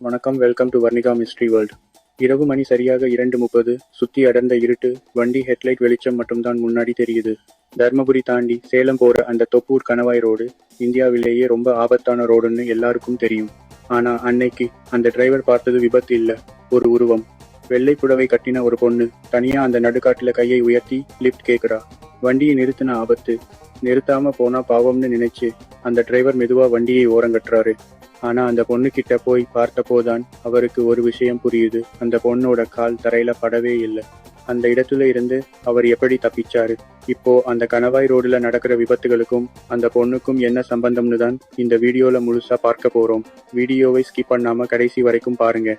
வணக்கம். Welcome to Varnika mystery world. இரவு மணி சரியாக 2:30. சுத்தி அடர்ந்த இருட்டு. வண்டி ஹெட்லைட் வெளிச்சம் மட்டும்தான் முன்னாடி தெரியுது. தர்மபுரி தாண்டி சேலம் போற அந்த தொப்பூர் கணவாய் ரோடு இந்தியாவிலேயே ரொம்ப ஆபத்தான ரோடுன்னு எல்லாருக்கும் தெரியும். ஆனா அன்னைக்கு அந்த டிரைவர் பார்த்தது விபத்து இல்ல, ஒரு உருவம். வெள்ளை புடவை கட்டின ஒரு பொண்ணு தனியா அந்த நடுக்காட்டுல கையை உயர்த்தி லிப்ட் கேக்குறா. வண்டியை நிறுத்தின ஆபத்து. நிறுத்தாம போனா பாவம்னு நினைச்சு அந்த டிரைவர் மெதுவா வண்டியை ஓரங்கட்டுறாரு. ஆனா அந்த பொண்ணு கிட்ட போய் பார்த்தப்போதான் அவருக்கு ஒரு விஷயம் புரியுது. அந்த பொண்ணோட கால் தரையில படவே இல்லை. அந்த இடத்துல இருந்து அவர் எப்படி தப்பிச்சாரு? இப்போ அந்த கணவாய் ரோடுல நடக்கிற விபத்துகளுக்கும் அந்த பொண்ணுக்கும் என்ன சம்பந்தம்னு தான் இந்த வீடியோல முழுசா பார்க்க போறோம். வீடியோவை ஸ்கிப் பண்ணாம கடைசி வரைக்கும் பாருங்க.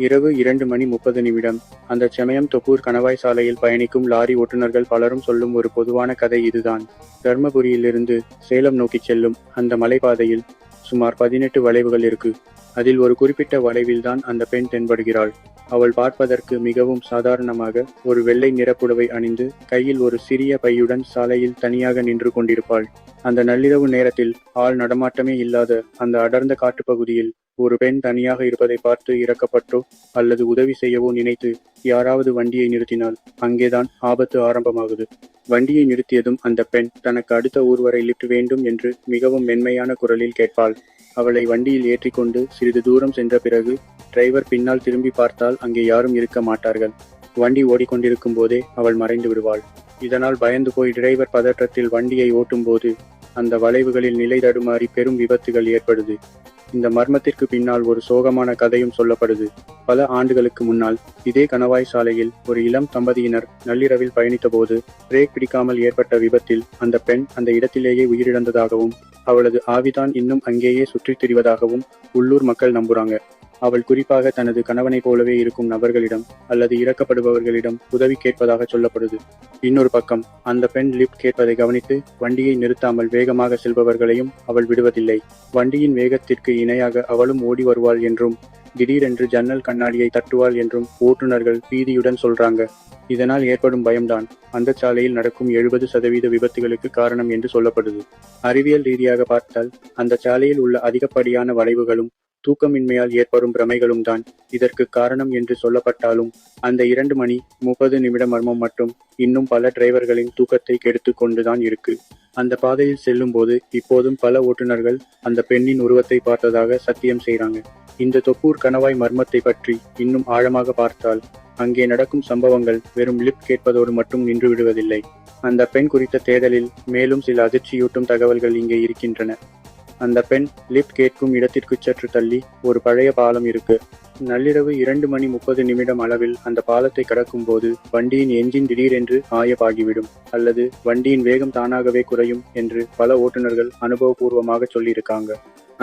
இரவு 2:30. அந்த சமயம் தொப்பூர் கணவாய் சாலையில் பயணிக்கும் லாரி ஓட்டுநர்கள் பலரும் சொல்லும் ஒரு பொதுவான கதை இதுதான். தர்மபுரியிலிருந்து சேலம் நோக்கி செல்லும் அந்த மலைப்பாதையில் சுமார் 18 வளைவுகள் இருக்கு. அதில் ஒரு குறிப்பிட்ட வளைவில்தான் அந்த பெண் தென்படுகிறாள். அவள் பார்ப்பதற்கு மிகவும் சாதாரணமாக ஒரு வெள்ளை நிறப்புடவை அணிந்து கையில் ஒரு சிறிய பையுடன் சாலையில் தனியாக நின்று கொண்டிருப்பாள். அந்த நள்ளிரவு நேரத்தில் ஆள் நடமாட்டமே இல்லாத அந்த அடர்ந்த காட்டுப்பகுதியில் ஒரு பெண் தனியாக இருப்பதை பார்த்து இறக்கப்பட்டோ அல்லது உதவி செய்யவோ நினைத்து யாராவது வண்டியை நிறுத்தினால் அங்கேதான் ஆபத்து ஆரம்பமாகுது. வண்டியை நிறுத்தியதும் அந்த பெண் தனக்கு அடுத்த ஊர் வரை லிப்ட் வேண்டும் என்று மிகவும் மென்மையான குரலில் கேட்பாள். அவளை வண்டியில் ஏற்றிக்கொண்டு சிறிது தூரம் சென்ற பிறகு டிரைவர் பின்னால் திரும்பி பார்த்தால் அங்கே யாரும் இருக்க மாட்டார்கள். வண்டி ஓடிக்கொண்டிருக்கும் போதே அவள் மறைந்து விடுவாள். இதனால் பயந்து போய் டிரைவர் பதற்றத்தில் வண்டியை ஓட்டும் போது அந்த வளைவுகளில் நிலை தடுமாறி பெரும் விபத்துகள் ஏற்படுது. இந்த மர்மத்திற்கு பின்னால் ஒரு சோகமான கதையும் சொல்லப்படுது. பல ஆண்டுகளுக்கு முன்னால் இதே கணவாய் சாலையில் ஒரு இளம் தம்பதியினர் நள்ளிரவில் பயணித்த போது பிரேக் பிடிக்காமல் ஏற்பட்ட விபத்தில் அந்த பெண் அந்த இடத்திலேயே உயிரிழந்ததாகவும் அவளது ஆவிதான் இன்னும் அங்கேயே சுற்றித் திரிவதாகவும் உள்ளூர் மக்கள் நம்புறாங்க. அவள் குறிப்பாக தனது கணவனைப் போலவே இருக்கும் நபர்களிடம் அல்லது இறக்கப்படுபவர்களிடம் உதவி கேட்பதாக சொல்லப்படுது. இன்னொரு பக்கம் அந்த பெண் லிப்ட் கேட்பதை கவனித்து வண்டியை நிறுத்தாமல் வேகமாக செல்பவர்களையும் அவள் விடுவதில்லை. வண்டியின் வேகத்திற்கு இணையாக அவளும் ஓடி வருவாள் என்றும் திடீரென்று ஜன்னல் கண்ணாடியை தட்டுவாள் என்றும் ஓட்டுநர்கள் பீதியுடன் சொல்றாங்க. இதனால் ஏற்படும் பயம்தான் அந்த சாலையில் நடக்கும் 70% விபத்துகளுக்கு காரணம் என்று சொல்லப்படுது. அறிவியல் ரீதியாக பார்த்தால் அந்த சாலையில் உள்ள அதிகப்படியான வளைவுகளும் தூக்கமின்மையால் ஏற்படும் பிரமைகளும் தான் இதற்கு காரணம் என்று சொல்லப்பட்டாலும் அந்த 2:30 மர்மம் மட்டும் இன்னும் பல டிரைவர்களின் தூக்கத்தை கெடுத்து கொண்டுதான் இருக்கு. அந்த பாதையில் செல்லும் போது இப்போதும் பல ஓட்டுநர்கள் அந்த பெண்ணின் உருவத்தை பார்த்ததாக சத்தியம் செய்றாங்க. இந்த தொப்பூர் கணவாய் மர்மத்தை பற்றி இன்னும் ஆழமாக பார்த்தால் அங்கே நடக்கும் சம்பவங்கள் வெறும் லிப்ட் கேட்பதோடு மட்டும் நின்று விடுவதில்லை. அந்த பெண் குறித்த தேடலில் மேலும் சில அதிர்ச்சியூட்டும் தகவல்கள் இங்கே இருக்கின்றன. அந்த பெண் லிப்ட் கேட்கும் இடத்திற்கு சற்று தள்ளி ஒரு பழைய பாலம் இருக்கு. நள்ளிரவு 2:30 அளவில் அந்த பாலத்தை கடக்கும் போது வண்டியின் என்ஜின் திடீரென்று ஆயப்பாகிவிடும் அல்லது வண்டியின் வேகம் தானாகவே குறையும் என்று பல ஓட்டுநர்கள் அனுபவபூர்வமாக சொல்லியிருக்காங்க.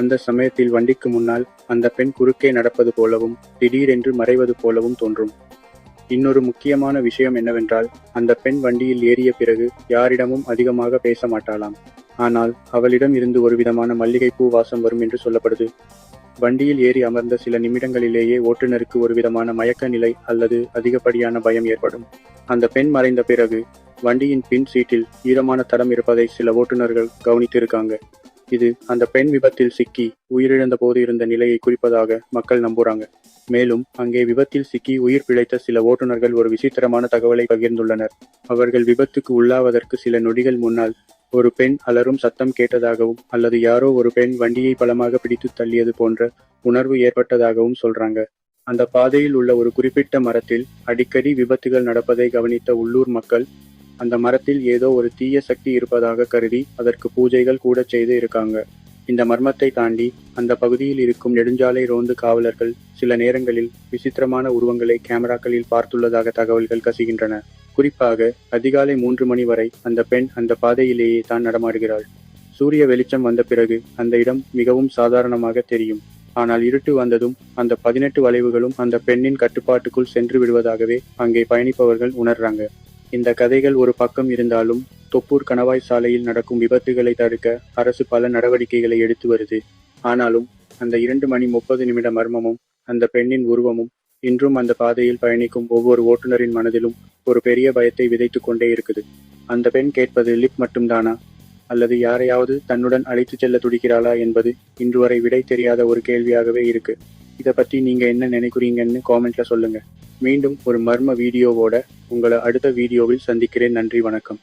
அந்த சமயத்தில் வண்டிக்கு முன்னால் அந்த பெண் குறுக்கே நடப்பது போலவும் திடீரென்று மறைவது போலவும் தோன்றும். இன்னொரு முக்கியமான விஷயம் என்னவென்றால் அந்த பெண் வண்டியில் ஏறிய பிறகு யாரிடமும் அதிகமாக பேச மாட்டாளாம். ஆனால் அவளிடம் இருந்து ஒரு விதமான மல்லிகைப்பூ வாசம் வரும் என்று சொல்லப்படுது. வண்டியில் ஏறி அமர்ந்த சில நிமிடங்களிலேயே ஓட்டுநருக்கு ஒரு விதமான மயக்க நிலை அல்லது அதிகப்படியான பயம் ஏற்படும். அந்த பெண் மறைந்த பிறகு வண்டியின் பின் சீட்டில் ஈரமான தடம் இருப்பதை சில ஓட்டுநர்கள் கவனித்திருக்காங்க. இது அந்த பெண் விபத்தில் சிக்கி உயிரிழந்த போது இருந்த நிலையை குறிப்பதாக மக்கள் நம்புறாங்க. மேலும் அங்கே விபத்தில் சிக்கி உயிர் பிழைத்த சில ஓட்டுநர்கள் ஒரு விசித்திரமான தகவலை பகிர்ந்துள்ளனர். அவர்கள் விபத்துக்கு உள்ளாவதற்கு சில நொடிகள் முன்னால் ஒரு பெண் அலறும் சத்தம் கேட்டதாகவும் அல்லது யாரோ ஒரு பெண் வண்டியை பலமாக பிடித்து தள்ளியது போன்ற உணர்வு ஏற்பட்டதாகவும் சொல்றாங்க. அந்த பாதையில் உள்ள ஒரு குறிப்பிட்ட மரத்தில் அடிக்கடி விபத்துகள் நடப்பதை கவனித்த உள்ளூர் மக்கள் அந்த மரத்தில் ஏதோ ஒரு தீய சக்தி இருப்பதாக கருதி அதற்கு பூஜைகள் கூட செய்து இருக்காங்க. இந்த மர்மத்தை தாண்டி அந்த பகுதியில் இருக்கும் நெடுஞ்சாலை ரோந்து காவலர்கள் சில நேரங்களில் விசித்திரமான உருவங்களை கேமராக்களில் பார்த்துள்ளதாக தகவல்கள் கசிகின்றன. குறிப்பாக அதிகாலை 3 மணி வரை அந்த பெண் அந்த பாதையிலேயே தான் நடமாடுகிறாள். சூரிய வெளிச்சம் வந்த பிறகு அந்த இடம் மிகவும் சாதாரணமாக தெரியும். ஆனால் இருட்டு வந்ததும் அந்த 18 வளைவுகளும் அந்த பெண்ணின் கட்டுப்பாட்டுக்குள் சென்று விடுவதாகவே அங்கே பயணிப்பவர்கள் உணர்றாங்க. இந்த கதைகள் ஒரு பக்கம் இருந்தாலும் தொப்பூர் கணவாய் சாலையில் நடக்கும் விபத்துகளை தடுக்க அரசு பல நடவடிக்கைகளை எடுத்து வருது. ஆனாலும் அந்த 2:30 மர்மமும் அந்த பெண்ணின் உருவமும் இன்றும் அந்த பாதையில் பயணிக்கும் ஒவ்வொரு ஓட்டுநரின் மனதிலும் ஒரு பெரிய பயத்தை விதைத்து கொண்டே இருக்குது. அந்த பெண் கேட்பது லிப்ட் மட்டும்தானா? அல்லது யாரையாவது தன்னுடன் அழைத்துச் செல்ல துடிக்கிறாளா என்பது இன்று வரை விடை தெரியாத ஒரு கேள்வியாகவே இருக்கு. இதை பத்தி நீங்க என்ன நினைக்கிறீங்கன்னு காமெண்ட்ல சொல்லுங்க. மீண்டும் ஒரு மர்ம வீடியோவோட உங்களை அடுத்த வீடியோவில் சந்திக்கிறேன். நன்றி, வணக்கம்.